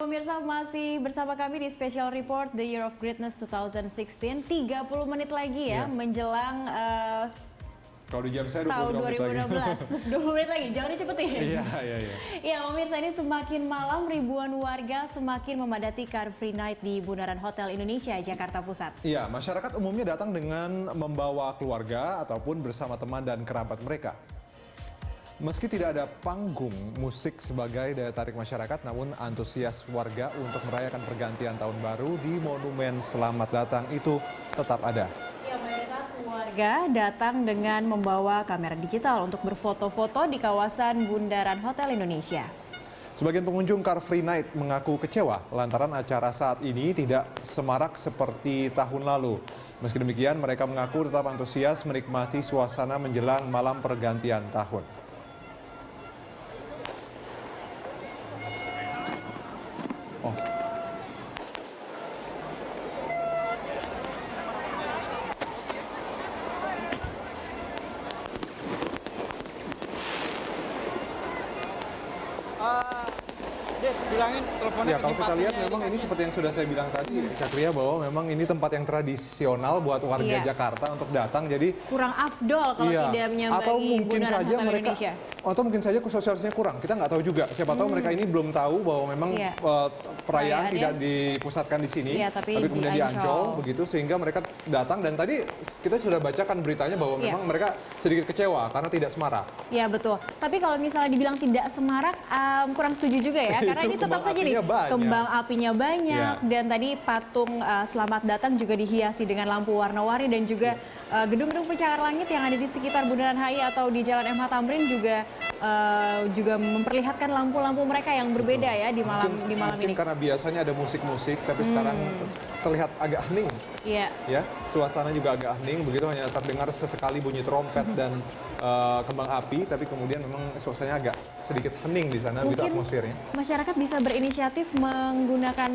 pemirsa, masih bersama kami di Special Report The Year of Greatness 2016. 30 menit lagi ya, menjelang kalau di jam saya tahun 2016 2016. 20 menit lagi, jangan dicepetin. Iya. Ya, pemirsa, ini semakin malam ribuan warga semakin memadati Car Free Night di Bundaran Hotel Indonesia, Jakarta Pusat. Iya, masyarakat umumnya datang dengan membawa keluarga ataupun bersama teman dan kerabat mereka. Meski tidak ada panggung musik sebagai daya tarik masyarakat, namun antusias warga untuk merayakan pergantian tahun baru di Monumen Selamat Datang itu tetap ada. Ya, mayoritas warga datang dengan membawa kamera digital untuk berfoto-foto di kawasan Bundaran Hotel Indonesia. Sebagian pengunjung Car Free Night mengaku kecewa lantaran acara saat ini tidak semarak seperti tahun lalu. Meski demikian, mereka mengaku tetap antusias menikmati suasana menjelang malam pergantian tahun. Dek, bilangin teleponnya Ya, ke kalau kita lihat simpatinya memang ini ini seperti yang sudah saya bilang tadi, Cakria, bahwa memang ini tempat yang tradisional buat warga Jakarta untuk datang. Jadi kurang afdol kalau tidak menyambangi atau mungkin Bundaran saja Hotel mereka Indonesia. atau mungkin saja sosialisasinya kurang. Kita nggak tahu juga. Siapa tahu mereka ini belum tahu bahwa memang perayaan tidak dipusatkan di sini, tapi kemudian di Ancol begitu, sehingga mereka datang. Dan tadi kita sudah bacakan beritanya bahwa memang mereka sedikit kecewa karena tidak semarak. Iya, betul. Tapi kalau misalnya dibilang tidak semarak, kurang setuju juga ya, karena ini tetap saja nih kembang apinya banyak, dan tadi patung Selamat Datang juga dihiasi dengan lampu warna-warni, dan juga gedung-gedung pencakar langit yang ada di sekitar Bundaran HI atau di Jalan MH Tamrin juga memperlihatkan lampu-lampu mereka yang berbeda ya di malam mungkin ini. Karena biasanya ada musik-musik, tapi sekarang terlihat agak hening. Iya. Ya, suasana juga agak hening, begitu hanya terdengar sesekali bunyi trompet dan kembang api, tapi kemudian memang suasananya agak sedikit hening di sana, begitu atmosfernya. Masyarakat bisa berinisiatif menggunakan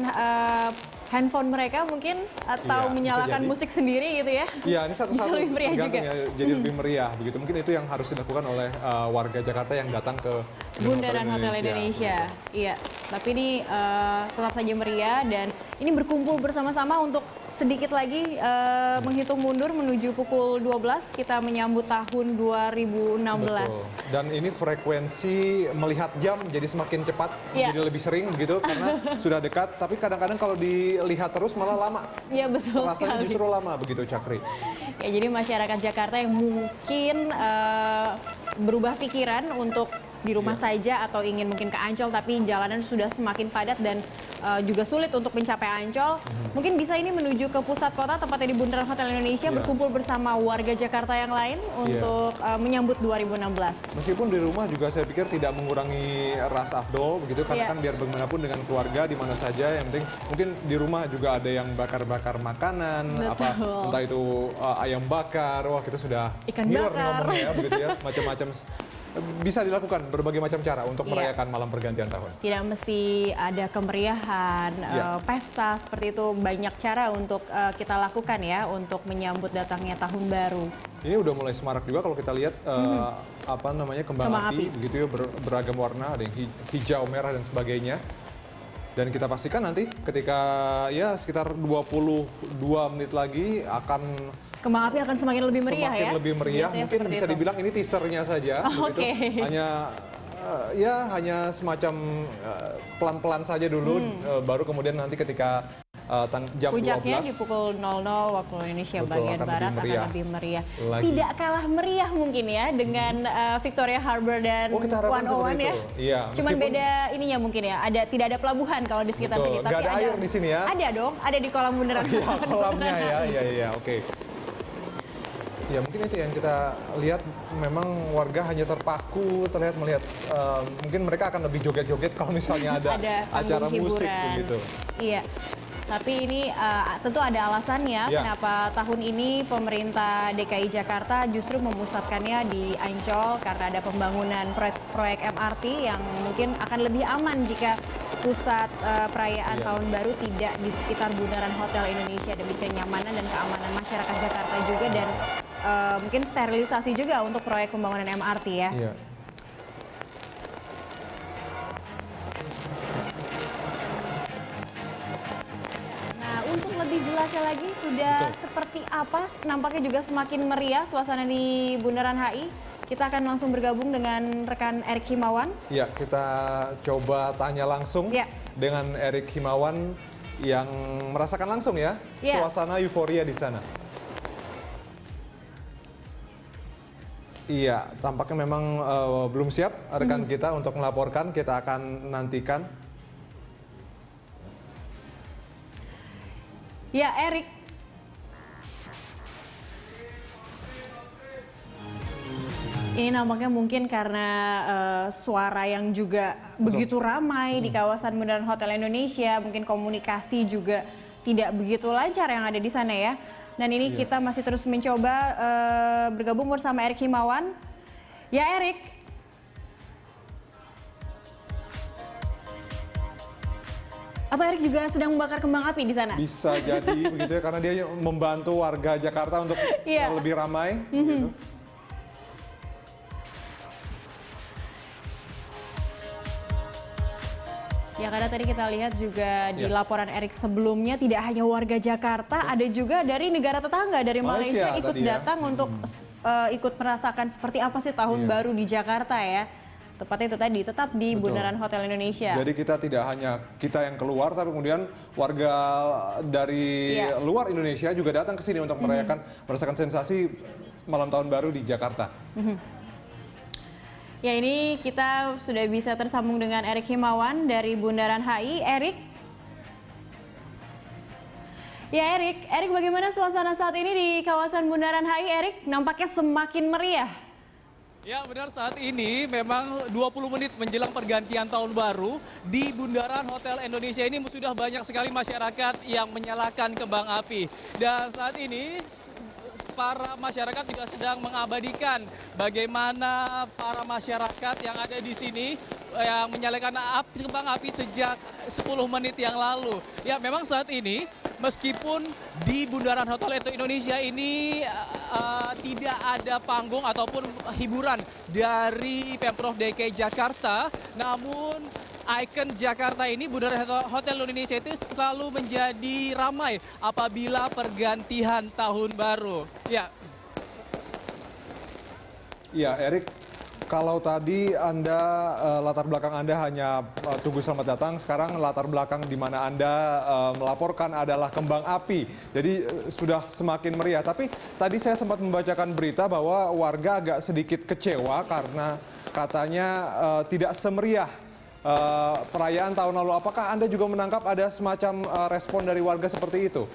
handphone mereka mungkin, atau menyalakan musik sendiri gitu ya. Iya, ini satu-satu tergantung ya, jadi lebih meriah begitu. Mungkin itu yang harus dilakukan oleh warga Jakarta yang datang ke Bundaran Hotel Indonesia. Iya, tapi ini tetap saja meriah, dan ini berkumpul bersama-sama untuk sedikit lagi menghitung mundur menuju pukul 12 kita menyambut tahun 2016. Betul. Dan ini frekuensi melihat jam jadi semakin cepat, jadi lebih sering begitu karena sudah dekat. Tapi kadang-kadang kalau dilihat terus malah lama. Iya, betul. Rasanya justru lama begitu, Cakri. Ya, jadi masyarakat Jakarta yang mungkin berubah pikiran untuk di rumah saja atau ingin mungkin ke Ancol, tapi jalanan sudah semakin padat dan juga sulit untuk mencapai Ancol, mungkin bisa ini menuju ke pusat kota, tepatnya di Bundaran Hotel Indonesia, berkumpul bersama warga Jakarta yang lain untuk menyambut 2016. Meskipun di rumah juga saya pikir tidak mengurangi rasa afdol begitu, karena kan biar bagaimanapun dengan keluarga di mana saja, yang penting mungkin di rumah juga ada yang bakar-bakar makanan, entah itu ayam bakar, wah kita sudah ikan ngiler bakar ngomongnya ya, begitu ya, macam-macam. Bisa dilakukan berbagai macam cara untuk merayakan malam pergantian tahun. Tidak mesti ada kemeriahan, pesta seperti itu, banyak cara untuk kita lakukan ya untuk menyambut datangnya tahun baru. Ini udah mulai semarak juga kalau kita lihat kembang api begitu ya, beragam warna, ada yang hijau, merah dan sebagainya. Dan kita pastikan nanti ketika ya sekitar 22 menit lagi kembang api akan semakin lebih meriah ya? Semakin lebih meriah, mungkin bisa dibilang ini teasernya saja. Hanya semacam pelan-pelan saja dulu, baru kemudian nanti ketika jam 12. Puncaknya di pukul 00 waktu Indonesia bagian Barat akan lebih meriah. Tidak kalah meriah mungkin ya dengan Victoria Harbour dan 101 ya. Iya, cuman beda ininya mungkin ya, tidak ada pelabuhan kalau di sekitar sini. Tapi ada air di sini ya? Ada dong, ada di kolam Bundaran. Iya, kolamnya ya, iya, oke. Ya, mungkin itu yang kita lihat, memang warga hanya terpaku melihat mungkin mereka akan lebih joget-joget kalau misalnya ada acara musik begitu. Iya. Tapi ini tentu ada alasannya kenapa tahun ini pemerintah DKI Jakarta justru memusatkannya di Ancol, karena ada pembangunan proyek MRT yang mungkin akan lebih aman jika pusat perayaan tahun baru tidak di sekitar Bundaran Hotel Indonesia, demi kenyamanan dan keamanan masyarakat Jakarta juga, dan mungkin sterilisasi juga untuk proyek pembangunan MRT ya. ulasnya lagi sudah seperti apa, nampaknya juga semakin meriah suasana di Bundaran HI. Kita akan langsung bergabung dengan rekan Erik Himawan. Ya, kita coba tanya langsung dengan Erik Himawan yang merasakan langsung ya suasana euforia di sana. Iya, tampaknya memang belum siap rekan kita untuk melaporkan. Kita akan nantikan. Ya, Erik. Ini nampaknya mungkin karena suara yang juga begitu ramai di kawasan Bundaran Hotel Indonesia, mungkin komunikasi juga tidak begitu lancar yang ada di sana ya. Dan ini kita masih terus mencoba bergabung bersama Erik Himawan. Ya, Erik. Atau Erik juga sedang membakar kembang api di sana? Bisa jadi begitu ya, karena dia membantu warga Jakarta untuk lebih ramai. Gitu. Ya, karena tadi kita lihat juga di laporan Erik sebelumnya tidak hanya warga Jakarta, ada juga dari negara tetangga, dari Malaysia ikut datang untuk ikut merasakan seperti apa sih tahun baru di Jakarta ya. Tepatnya itu tadi, tetap di Bundaran Hotel Indonesia. Jadi kita tidak hanya kita yang keluar, tapi kemudian warga dari luar Indonesia juga datang ke sini untuk merasakan sensasi malam tahun baru di Jakarta. Ya, ini kita sudah bisa tersambung dengan Erik Himawan dari Bundaran HI. Erik? Ya, Erik bagaimana suasana saat ini di kawasan Bundaran HI, Erik? Nampaknya semakin meriah. Ya, benar, saat ini memang 20 menit menjelang pergantian tahun baru di Bundaran Hotel Indonesia ini sudah banyak sekali masyarakat yang menyalakan kembang api. Dan saat ini para masyarakat juga sedang mengabadikan bagaimana para masyarakat yang ada di sini yang menyalakan kembang api sejak 10 menit yang lalu. Ya, memang saat ini meskipun di Bundaran Hotel Indonesia ini tidak ada panggung ataupun hiburan dari Pemprov DKI Jakarta, namun ikon Jakarta ini, Bundaran Hotel Indonesia itu selalu menjadi ramai apabila pergantian tahun baru. Ya. Ya, Erik, kalau tadi Anda latar belakang Anda hanya Tugu Selamat Datang, sekarang latar belakang di mana Anda melaporkan adalah kembang api. Jadi sudah semakin meriah. Tapi tadi saya sempat membacakan berita bahwa warga agak sedikit kecewa karena katanya tidak semeriah perayaan tahun lalu. Apakah Anda juga menangkap ada semacam respon dari warga seperti itu?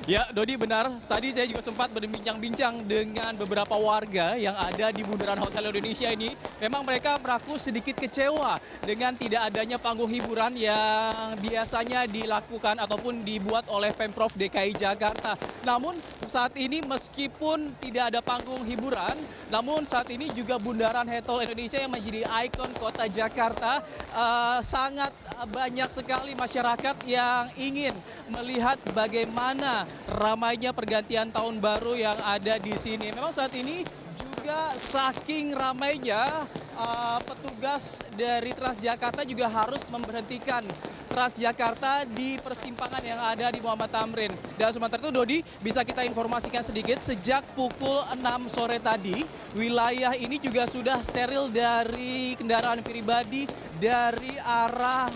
Ya, Dodi, benar. Tadi saya juga sempat berbincang-bincang dengan beberapa warga yang ada di Bundaran Hotel Indonesia ini. Memang mereka mengaku sedikit kecewa dengan tidak adanya panggung hiburan yang biasanya dilakukan ataupun dibuat oleh Pemprov DKI Jakarta. Namun saat ini meskipun tidak ada panggung hiburan, namun saat ini juga Bundaran Hotel Indonesia yang menjadi ikon kota Jakarta, sangat banyak sekali masyarakat yang ingin melihat bagaimana ramainya pergantian tahun baru yang ada di sini. Memang saat ini juga saking ramainya petugas dari Transjakarta juga harus memberhentikan Transjakarta di persimpangan yang ada di Muhammad Tamrin. Dan sementara itu, Dodi, bisa kita informasikan sedikit, sejak pukul 6 sore tadi, wilayah ini juga sudah steril dari kendaraan pribadi dari arah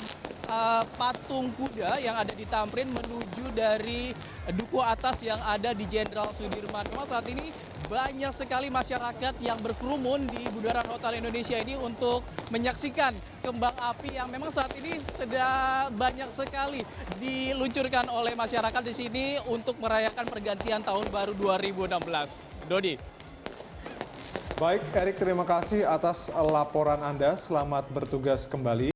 Patung Kuda yang ada di Tamrin menuju dari Duku Atas yang ada di Jenderal Sudirman. Memang saat ini banyak sekali masyarakat yang berkerumun di Bundaran Hotel Indonesia ini untuk menyaksikan kembang api yang memang saat ini sudah banyak sekali diluncurkan oleh masyarakat di sini untuk merayakan pergantian tahun baru 2016. Dodi. Baik, Erik, terima kasih atas laporan Anda. Selamat bertugas kembali.